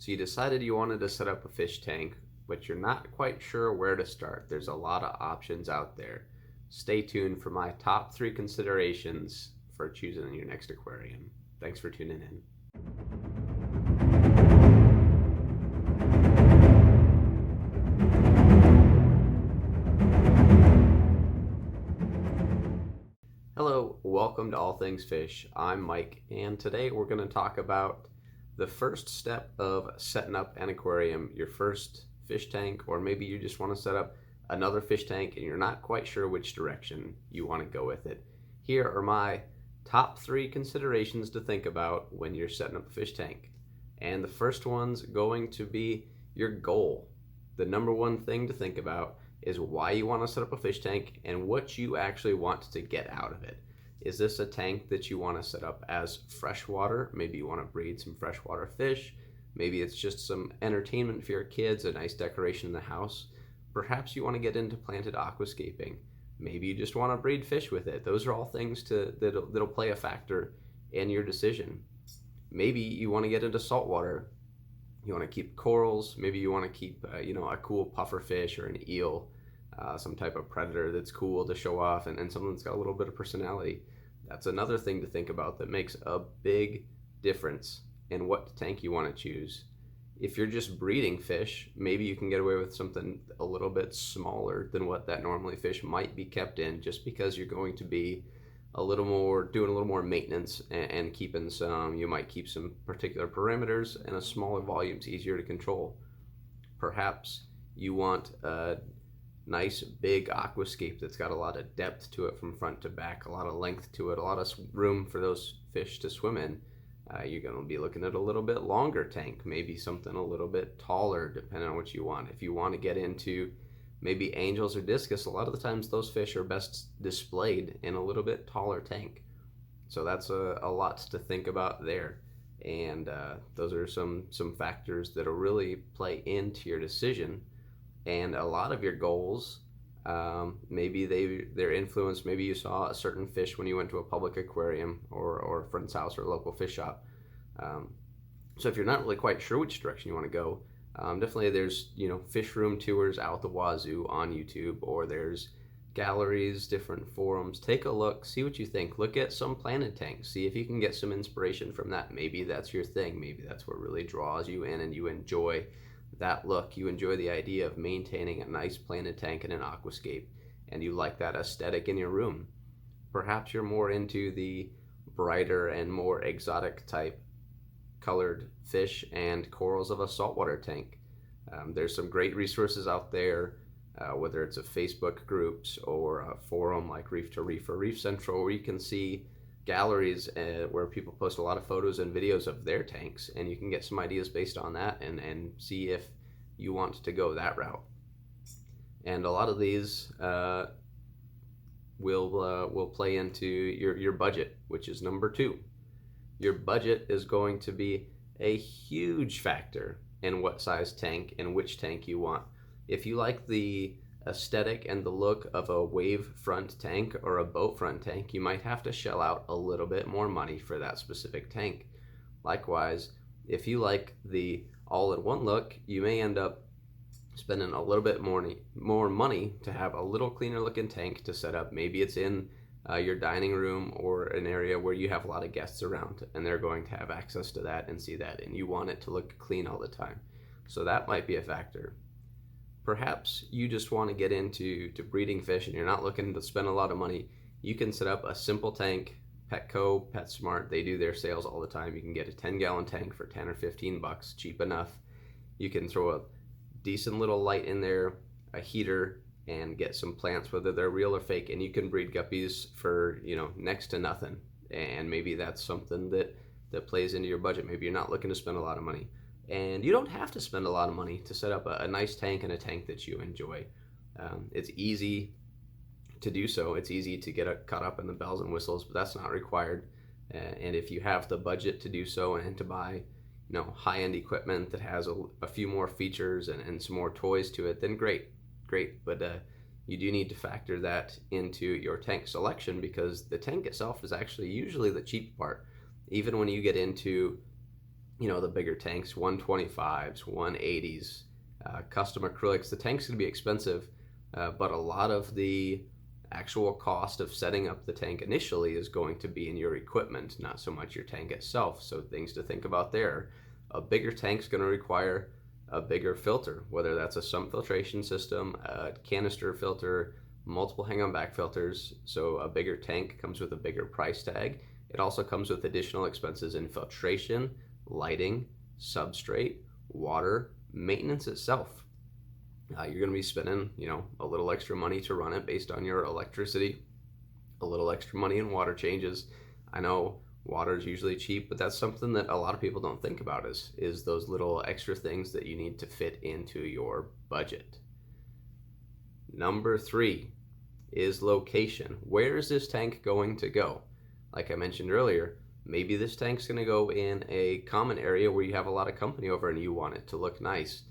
So you decided you wanted to set up a fish tank, but you're not quite sure where to start. There's a lot of options out there. Stay tuned for my top 3 considerations for choosing your next aquarium. Thanks for tuning in. Hello, welcome to All Things Fish. I'm Mike, and today we're going to talk about the first step of setting up an aquarium, your first fish tank, or maybe you just want to set up another fish tank and you're not quite sure which direction you want to go with it. Here are my top 3 considerations to think about when you're setting up a fish tank. And the first one's going to be your goal. The number one thing to think about is why you want to set up a fish tank and what you actually want to get out of it. Is this a tank that you want to set up as freshwater? Maybe you want to breed some freshwater fish. Maybe it's just some entertainment for your kids, a nice decoration in the house. Perhaps you want to get into planted aquascaping. Maybe you just want to breed fish with it. Those are all things that'll play a factor in your decision. Maybe you want to get into saltwater. You want to keep corals. Maybe you want to keep a cool puffer fish or an eel, some type of predator that's cool to show off, and something that's got a little bit of personality. That's another thing to think about that makes a big difference in what tank you want to choose. If you're just breeding fish, maybe you can get away with something a little bit smaller than what that normally fish might be kept in, just because you're going to be doing a little more maintenance and keeping you might keep some particular parameters, and a smaller volume is easier to control. Perhaps you want a nice big aquascape that's got a lot of depth to it from front to back, a lot of length to it, a lot of room for those fish to swim in. You're going to be looking at a little bit longer tank, maybe something a little bit taller, depending on what you want. If you want to get into maybe angels or discus, a lot of the times those fish are best displayed in a little bit taller tank. So that's a lot to think about there. And those are some factors that'll really play into your decision. And a lot of your goals, maybe they're influenced. Maybe you saw a certain fish when you went to a public aquarium or a friend's house or a local fish shop. So if you're not really quite sure which direction you want to go, definitely there's fish room tours out the wazoo on YouTube, or there's galleries, different forums. Take a look, see what you think. Look at some planted tanks, see if you can get some inspiration from that. Maybe that's your thing. Maybe that's what really draws you in and you enjoy that look. You enjoy the idea of maintaining a nice planted tank in an aquascape, and you like that aesthetic in your room. Perhaps you're more into the brighter and more exotic type colored fish and corals of a saltwater tank. There's some great resources out there, whether it's a Facebook groups or a forum like Reef to Reef or Reef Central, where you can see galleries where people post a lot of photos and videos of their tanks, and you can get some ideas based on that and see if you want to go that route. And a lot of these will play into your budget, which is number 2. Your budget is going to be a huge factor in what size tank and which tank you want. If you like the aesthetic and the look of a wave front tank or a boat front tank, you might have to shell out a little bit more money for that specific tank. Likewise, if you like the all-in-one look, you may end up spending a little bit more money to have a little cleaner looking tank to set up. Maybe it's in your dining room or an area where you have a lot of guests around, and they're going to have access to that and see that, and you want it to look clean all the time. So that might be a factor. Perhaps you just want to get into breeding fish and you're not looking to spend a lot of money. You can set up a simple tank. Petco, PetSmart, they do their sales all the time. You can get a 10-gallon tank for 10 or 15 bucks, cheap enough. You can throw a decent little light in there, a heater, and get some plants, whether they're real or fake, and you can breed guppies for next to nothing. And maybe that's something that plays into your budget. Maybe you're not looking to spend a lot of money. And you don't have to spend a lot of money to set up a nice tank and a tank that you enjoy. It's easy to do so. It's easy to get caught up in the bells and whistles, but that's not required. And if you have the budget to do so and to buy high-end equipment that has a few more features and some more toys to it, then great. But you do need to factor that into your tank selection, because the tank itself is actually usually the cheap part. Even when you get into the bigger tanks, 125s, 180s, custom acrylics. The tank's going to be expensive, but a lot of the actual cost of setting up the tank initially is going to be in your equipment, not so much your tank itself. So things to think about there. A bigger tank's going to require a bigger filter, whether that's a sump filtration system, a canister filter, multiple hang-on back filters. So a bigger tank comes with a bigger price tag. It also comes with additional expenses in filtration, lighting, substrate, water, maintenance itself. You're going to be spending, a little extra money to run it based on your electricity, a little extra money in water changes. I know water is usually cheap, but that's something that a lot of people don't think about is those little extra things that you need to fit into your budget. Number 3 is location. Where is this tank going to go? Like I mentioned earlier, maybe this tank's going to go in a common area where you have a lot of company over and you want it to look nice.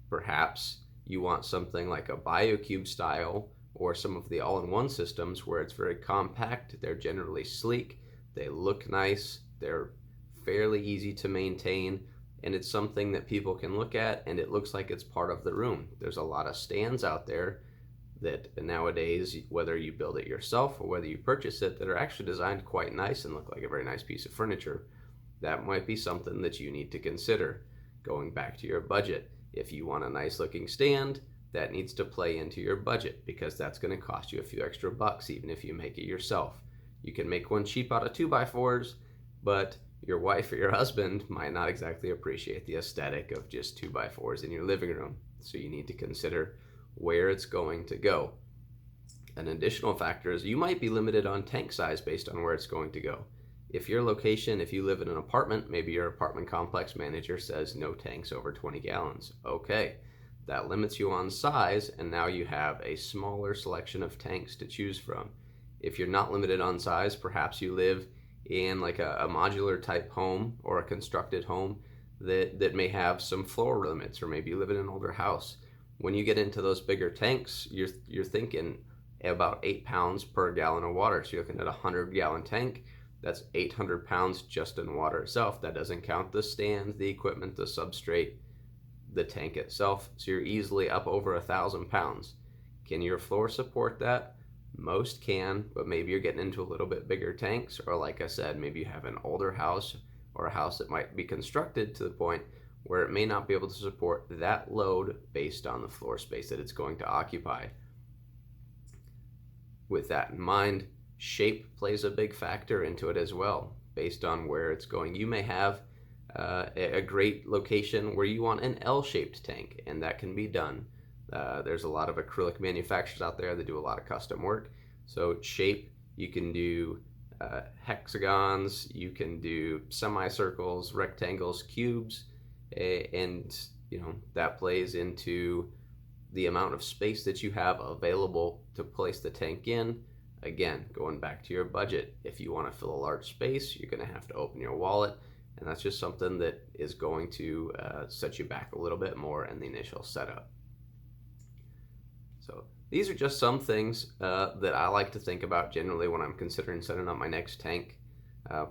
Perhaps you want something like a BioCube style or some of the all-in-one systems where it's very compact, they're generally sleek, they look nice, they're fairly easy to maintain, and it's something that people can look at and it looks like it's part of the room. There's a lot of stands out there that nowadays, whether you build it yourself or whether you purchase it, that are actually designed quite nice and look like a very nice piece of furniture. That might be something that you need to consider. Going back to your budget, if you want a nice looking stand, that needs to play into your budget because that's going to cost you a few extra bucks even if you make it yourself. You can make one cheap out of 2x4s, but your wife or your husband might not exactly appreciate the aesthetic of just 2x4s in your living room. So you need to consider where it's going to go. An additional factor is you might be limited on tank size based on where it's going to go. If your location, if you live in an apartment, maybe your apartment complex manager says no tanks over 20 gallons. Okay, that limits you on size, and now you have a smaller selection of tanks to choose from. If you're not limited on size, perhaps you live in like a modular type home or a constructed home that may have some floor limits, or maybe you live in an older house. When you get into those bigger tanks, you're thinking about 8 pounds per gallon of water. So you're looking at a 100-gallon tank. That's 800 pounds just in water itself. That doesn't count the stand, the equipment, the substrate, the tank itself. So you're easily up over 1,000 pounds. Can your floor support that? Most can, but maybe you're getting into a little bit bigger tanks, or like I said, maybe you have an older house or a house that might be constructed to the point where it may not be able to support that load based on the floor space that it's going to occupy. With that in mind, shape plays a big factor into it as well, based on where it's going. You may have a great location where you want an L-shaped tank, and that can be done. There's a lot of acrylic manufacturers out there that do a lot of custom work. So shape, you can do hexagons, you can do semicircles, rectangles, cubes, and that plays into the amount of space that you have available to place the tank in. Again, going back to your budget, if you want to fill a large space, you're going to have to open your wallet, and that's just something that is going to set you back a little bit more in the initial setup. So these are just some things that I like to think about generally when I'm considering setting up my next tank.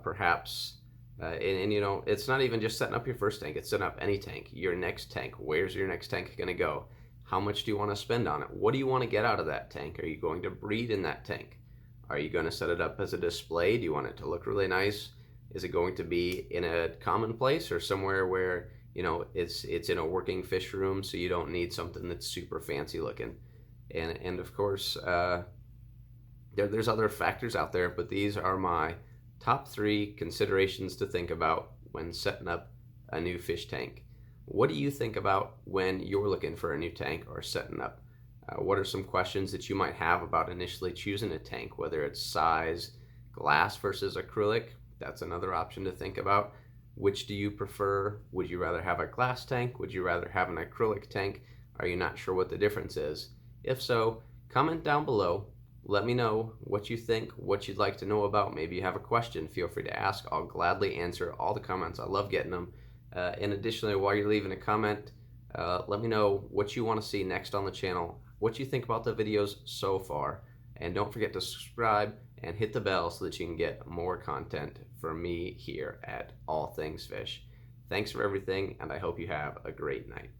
Perhaps it's not even just setting up your first tank, it's setting up any tank. Your next tank, where's your next tank going to go? How much do you want to spend on it? What do you want to get out of that tank? Are you going to breed in that tank? Are you going to set it up as a display? Do you want it to look really nice? Is it going to be in a common place or somewhere where it's in a working fish room, so you don't need something that's super fancy looking? And of course, there's other factors out there, but these are my top 3 considerations to think about when setting up a new fish tank. What do you think about when you're looking for a new tank or setting up? What are some questions that you might have about initially choosing a tank, whether it's size, glass versus acrylic? That's another option to think about. Which do you prefer? Would you rather have a glass tank? Would you rather have an acrylic tank? Are you not sure what the difference is? If so, comment down below. Let me know what you think, what you'd like to know about. Maybe you have a question, feel free to ask. I'll gladly answer all the comments. I love getting them. And additionally, while you're leaving a comment, let me know what you want to see next on the channel, what you think about the videos so far, and don't forget to subscribe and hit the bell so that you can get more content from me here at All Things Fish. Thanks for everything, and I hope you have a great night.